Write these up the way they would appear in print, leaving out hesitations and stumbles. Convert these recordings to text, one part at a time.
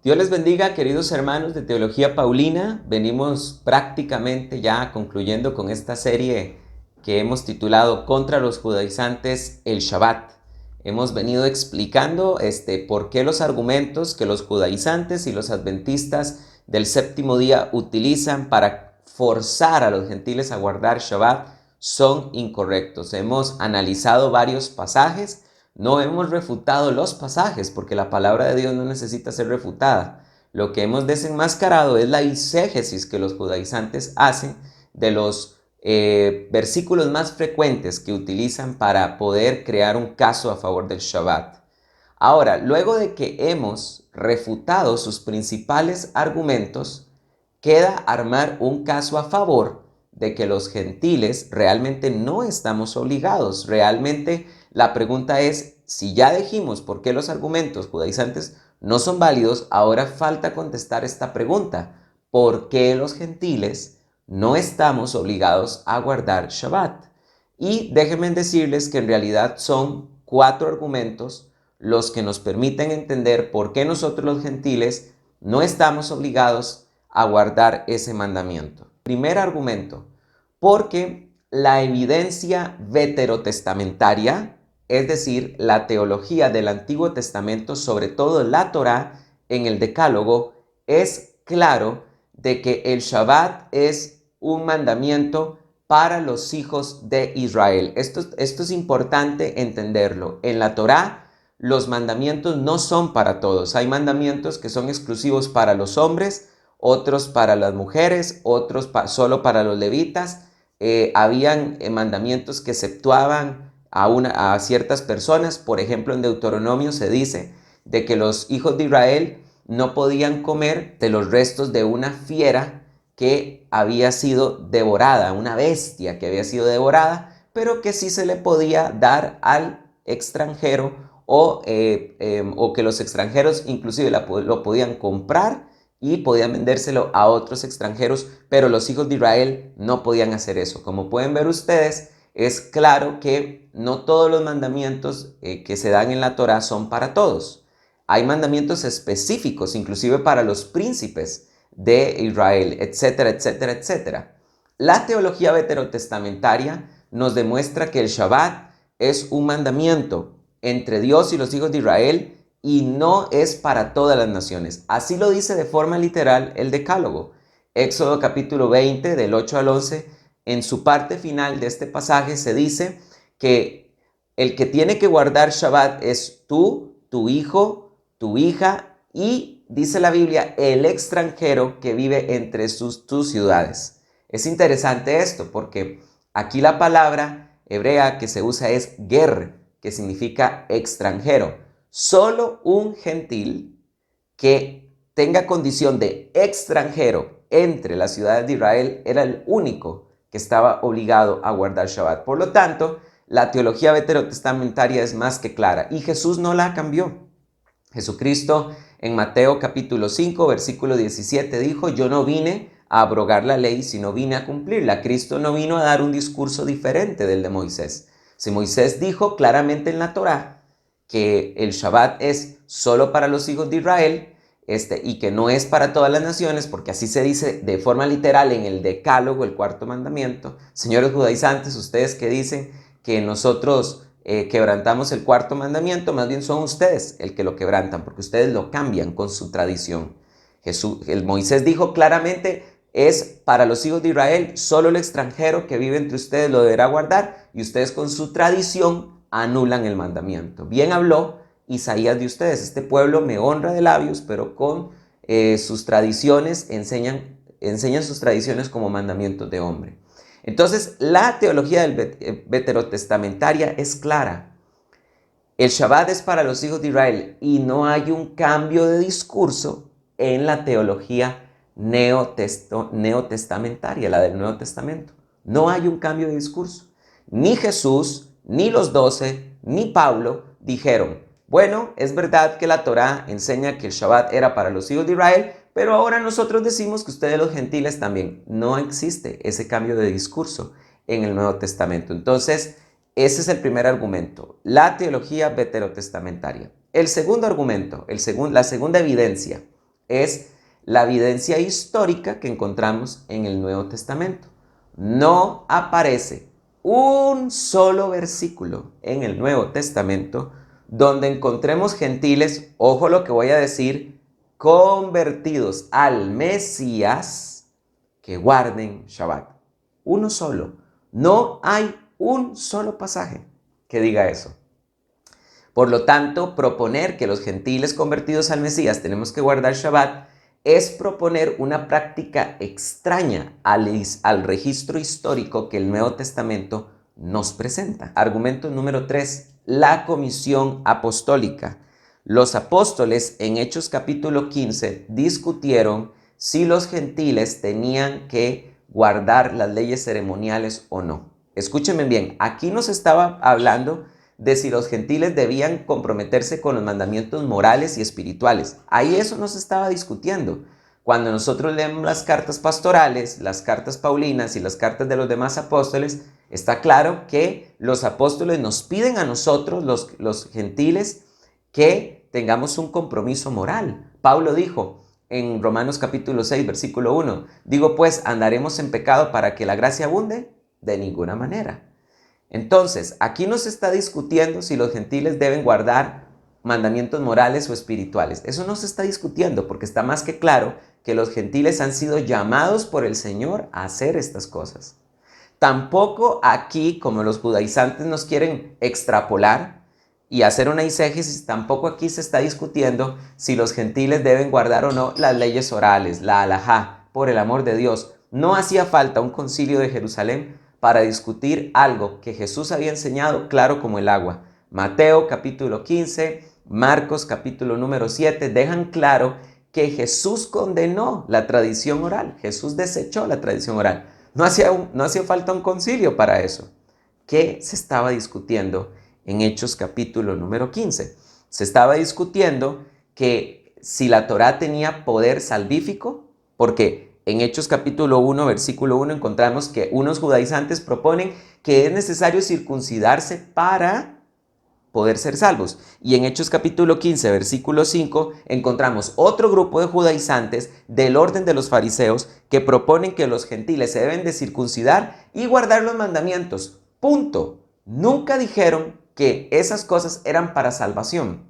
Dios les bendiga, queridos hermanos de Teología Paulina. Venimos prácticamente ya concluyendo con esta serie que hemos titulado Contra los judaizantes el Shabbat. Hemos venido explicando por qué los argumentos que los judaizantes y los adventistas del séptimo día utilizan para forzar a los gentiles a guardar Shabbat son incorrectos. Hemos analizado varios pasajes. No hemos refutado los pasajes porque la palabra de Dios no necesita ser refutada. Lo que hemos desenmascarado es la exégesis que los judaizantes hacen de los versículos más frecuentes que utilizan para poder crear un caso a favor del Shabbat. Ahora, luego de que hemos refutado sus principales argumentos, queda armar un caso a favor de que los gentiles realmente no estamos obligados. Realmente la pregunta es, si ya dijimos por qué los argumentos judaizantes no son válidos, ahora falta contestar esta pregunta. ¿Por qué los gentiles no estamos obligados a guardar Shabbat? Y déjenme decirles que en realidad son 4 argumentos los que nos permiten entender por qué nosotros los gentiles no estamos obligados a guardar ese mandamiento. Primer argumento, porque la evidencia veterotestamentaria, es decir, la teología del Antiguo Testamento, sobre todo la Torá en el Decálogo, es claro de que el Shabbat es un mandamiento para los hijos de Israel. Esto es importante entenderlo. En la Torá, los mandamientos no son para todos. Hay mandamientos que son exclusivos para los hombres, otros para las mujeres, otros solo para los levitas. Habían mandamientos que exceptuaban a ciertas personas. Por ejemplo, en Deuteronomio se dice de que los hijos de Israel no podían comer de los restos de una fiera que había sido devorada, una bestia que había sido devorada, pero que sí se le podía dar al extranjero o que los extranjeros inclusive lo podían comprar y podían vendérselo a otros extranjeros, pero los hijos de Israel no podían hacer eso. Como pueden ver ustedes, es claro que no todos los mandamientos que se dan en la Torá son para todos. Hay mandamientos específicos, inclusive para los príncipes de Israel, etcétera, etcétera, etcétera. La teología veterotestamentaria nos demuestra que el Shabbat es un mandamiento entre Dios y los hijos de Israel y no es para todas las naciones. Así lo dice de forma literal el Decálogo. Éxodo capítulo 20, del 8 al 11, en su parte final de este pasaje se dice que el que tiene que guardar Shabbat es tú, tu hijo, tu hija y, dice la Biblia, el extranjero que vive entre tus ciudades. Es interesante esto porque aquí la palabra hebrea que se usa es ger, que significa extranjero. Solo un gentil que tenga condición de extranjero entre las ciudades de Israel era el único que estaba obligado a guardar Shabbat. Por lo tanto, la teología veterotestamentaria es más que clara y Jesús no la cambió. Jesucristo en Mateo capítulo 5, versículo 17 dijo, yo no vine a abrogar la ley, sino vine a cumplirla. Cristo no vino a dar un discurso diferente del de Moisés. Si Moisés dijo claramente en la Torá que el Shabbat es solo para los hijos de Israel y que no es para todas las naciones, porque así se dice de forma literal en el Decálogo, el 4.º mandamiento. Señores judaizantes, ustedes que dicen que nosotros quebrantamos el 4.º mandamiento, más bien son ustedes el que lo quebrantan, porque ustedes lo cambian con su tradición. Moisés dijo claramente, es para los hijos de Israel, solo el extranjero que vive entre ustedes lo deberá guardar, y ustedes con su tradición anulan el mandamiento. Bien habló Isaías de ustedes, este pueblo me honra de labios, pero con sus tradiciones enseñan sus tradiciones como mandamientos de hombre. Entonces, la teología veterotestamentaria es clara. El Shabbat es para los hijos de Israel y no hay un cambio de discurso en la teología neotestamentaria, la del Nuevo Testamento. No hay un cambio de discurso. Ni Jesús, ni los 12, ni Pablo dijeron, bueno, es verdad que la Torá enseña que el Shabbat era para los hijos de Israel, pero ahora nosotros decimos que ustedes los gentiles también. No existe ese cambio de discurso en el Nuevo Testamento. Entonces, ese es el primer argumento, la teología veterotestamentaria. El segundo argumento, la segunda evidencia es la evidencia histórica que encontramos en el Nuevo Testamento. No aparece un solo versículo en el Nuevo Testamento donde encontremos gentiles, ojo lo que voy a decir, convertidos al Mesías que guarden Shabbat. Uno solo. No hay un solo pasaje que diga eso. Por lo tanto, proponer que los gentiles convertidos al Mesías tenemos que guardar Shabbat es proponer una práctica extraña al registro histórico que el Nuevo Testamento nos presenta. Argumento número 3. La comisión apostólica. Los apóstoles en Hechos capítulo 15 discutieron si los gentiles tenían que guardar las leyes ceremoniales o no. Escúchenme bien, aquí nos estaba hablando de si los gentiles debían comprometerse con los mandamientos morales y espirituales. Ahí eso no se estaba discutiendo. Cuando nosotros leemos las cartas pastorales, las cartas paulinas y las cartas de los demás apóstoles, está claro que los apóstoles nos piden a nosotros, los gentiles, que tengamos un compromiso moral. Pablo dijo en Romanos capítulo 6, versículo 1, digo pues, ¿andaremos en pecado para que la gracia abunde? De ninguna manera. Entonces, aquí no se está discutiendo si los gentiles deben guardar mandamientos morales o espirituales. Eso no se está discutiendo porque está más que claro que los gentiles han sido llamados por el Señor a hacer estas cosas. Tampoco aquí, como los judaizantes nos quieren extrapolar y hacer una eisegesis, tampoco aquí se está discutiendo si los gentiles deben guardar o no las leyes orales, la halajá, por el amor de Dios. No hacía falta un concilio de Jerusalén para discutir algo que Jesús había enseñado claro como el agua. Mateo capítulo 15, Marcos capítulo número 7 dejan claro que Jesús condenó la tradición oral. Jesús desechó la tradición oral. No hacía falta un concilio para eso. ¿Qué se estaba discutiendo en Hechos capítulo número 15? Se estaba discutiendo que si la Torá tenía poder salvífico, porque en Hechos capítulo 1, versículo 1 encontramos que unos judaizantes proponen que es necesario circuncidarse para poder ser salvos. Y en Hechos capítulo 15, versículo 5, encontramos otro grupo de judaizantes del orden de los fariseos que proponen que los gentiles se deben de circuncidar y guardar los mandamientos. Punto. Nunca dijeron que esas cosas eran para salvación.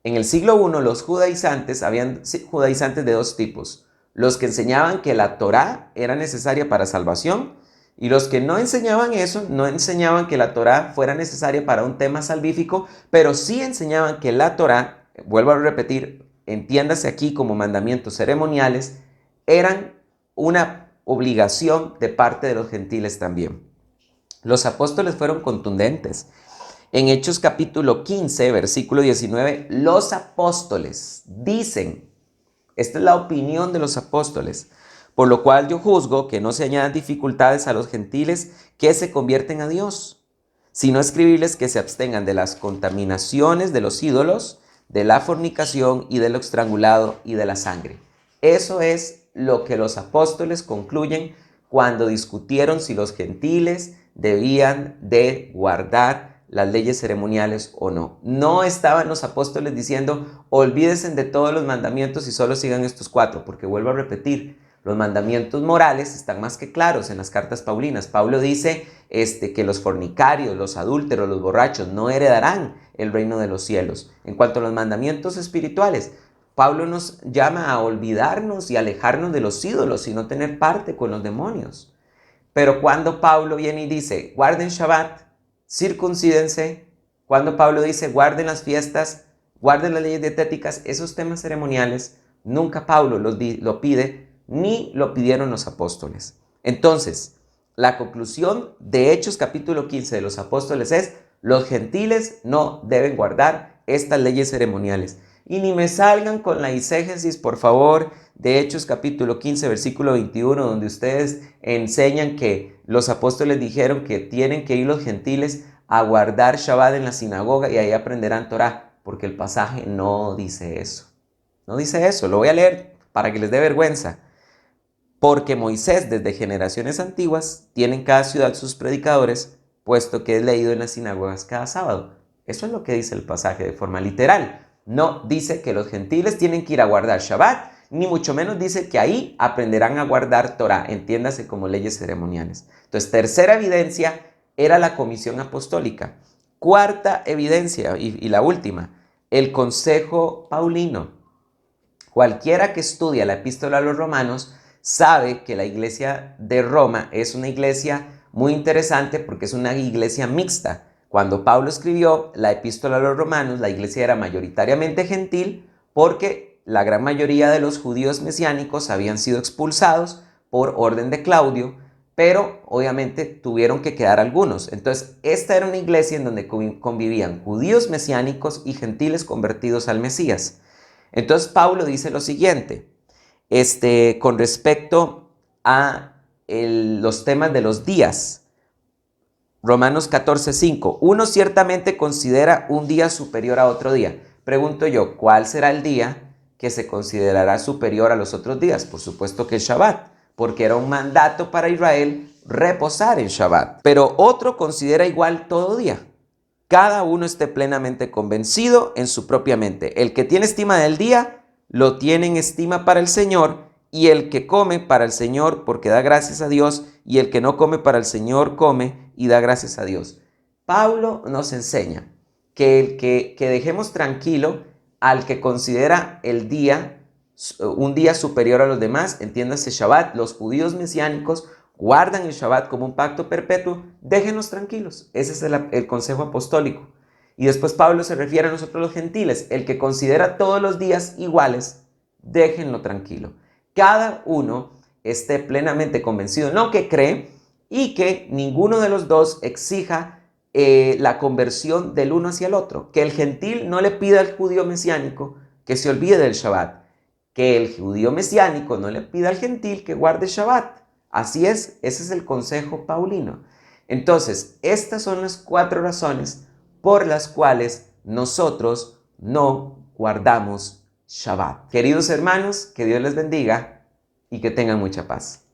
En el siglo I los judaizantes, habían judaizantes de dos tipos. Los que enseñaban que la Torá era necesaria para salvación y los que no enseñaban eso, no enseñaban que la Torá fuera necesaria para un tema salvífico, pero sí enseñaban que la Torá, vuelvo a repetir, entiéndase aquí como mandamientos ceremoniales, eran una obligación de parte de los gentiles también. Los apóstoles fueron contundentes. En Hechos capítulo 15, versículo 19, los apóstoles dicen, esta es la opinión de los apóstoles, por lo cual yo juzgo que no se añadan dificultades a los gentiles que se convierten a Dios, sino escribirles que se abstengan de las contaminaciones de los ídolos, de la fornicación y de lo estrangulado y de la sangre. Eso es lo que los apóstoles concluyen cuando discutieron si los gentiles debían de guardar las leyes ceremoniales o no. No estaban los apóstoles diciendo, olvídense de todos los mandamientos y solo sigan estos 4, porque vuelvo a repetir, los mandamientos morales están más que claros en las cartas paulinas. Pablo dice que los fornicarios, los adúlteros, los borrachos no heredarán el reino de los cielos. En cuanto a los mandamientos espirituales, Pablo nos llama a olvidarnos y alejarnos de los ídolos y no tener parte con los demonios. Pero cuando Pablo viene y dice, guarden Shabbat, circuncídense, cuando Pablo dice, guarden las fiestas, guarden las leyes dietéticas, esos temas ceremoniales, nunca Pablo lo pide, ni lo pidieron los apóstoles. Entonces, la conclusión de Hechos capítulo 15 de los apóstoles es, los gentiles no deben guardar estas leyes ceremoniales. Y ni me salgan con la eisegesis, por favor, de Hechos capítulo 15, versículo 21, donde ustedes enseñan que los apóstoles dijeron que tienen que ir los gentiles a guardar Shabbat en la sinagoga y ahí aprenderán Torah, porque el pasaje no dice eso. No dice eso, lo voy a leer para que les dé vergüenza. Porque Moisés desde generaciones antiguas tiene en cada ciudad sus predicadores, puesto que es leído en las sinagogas cada sábado. Eso es lo que dice el pasaje de forma literal. No dice que los gentiles tienen que ir a guardar Shabbat ni mucho menos dice que ahí aprenderán a guardar Torah, entiéndase como leyes ceremoniales. Entonces, tercera evidencia era la comisión apostólica. Cuarta evidencia y la última, el consejo paulino. Cualquiera que estudia la epístola a los romanos sabe que la iglesia de Roma es una iglesia muy interesante porque es una iglesia mixta. Cuando Pablo escribió la epístola a los romanos, la iglesia era mayoritariamente gentil porque la gran mayoría de los judíos mesiánicos habían sido expulsados por orden de Claudio, pero obviamente tuvieron que quedar algunos. Entonces, esta era una iglesia en donde convivían judíos mesiánicos y gentiles convertidos al Mesías. Entonces, Pablo dice lo siguiente, con respecto a los temas de los días. Romanos 14:5. Uno ciertamente considera un día superior a otro día. Pregunto yo, ¿cuál será el día que se considerará superior a los otros días? Por supuesto que el Shabbat, porque era un mandato para Israel reposar en Shabbat. Pero otro considera igual todo día. Cada uno esté plenamente convencido en su propia mente. El que tiene estima del día, lo tiene en estima para el Señor, y el que come para el Señor porque da gracias a Dios, y el que no come para el Señor come y da gracias a Dios. Pablo nos enseña que dejemos tranquilo al que considera el día un día superior a los demás, entiéndase Shabbat. Los judíos mesiánicos guardan el Shabbat como un pacto perpetuo, déjenos tranquilos. Ese es el consejo apostólico. Y después Pablo se refiere a nosotros los gentiles, el que considera todos los días iguales, déjenlo tranquilo. Cada uno esté plenamente convencido en lo que cree y que ninguno de los dos exija la conversión del uno hacia el otro. Que el gentil no le pida al judío mesiánico que se olvide del Shabbat. Que el judío mesiánico no le pida al gentil que guarde Shabbat. Así es, ese es el consejo paulino. Entonces, estas son las 4 razones por las cuales nosotros no guardamos Shabbat. Queridos hermanos, que Dios les bendiga y que tengan mucha paz.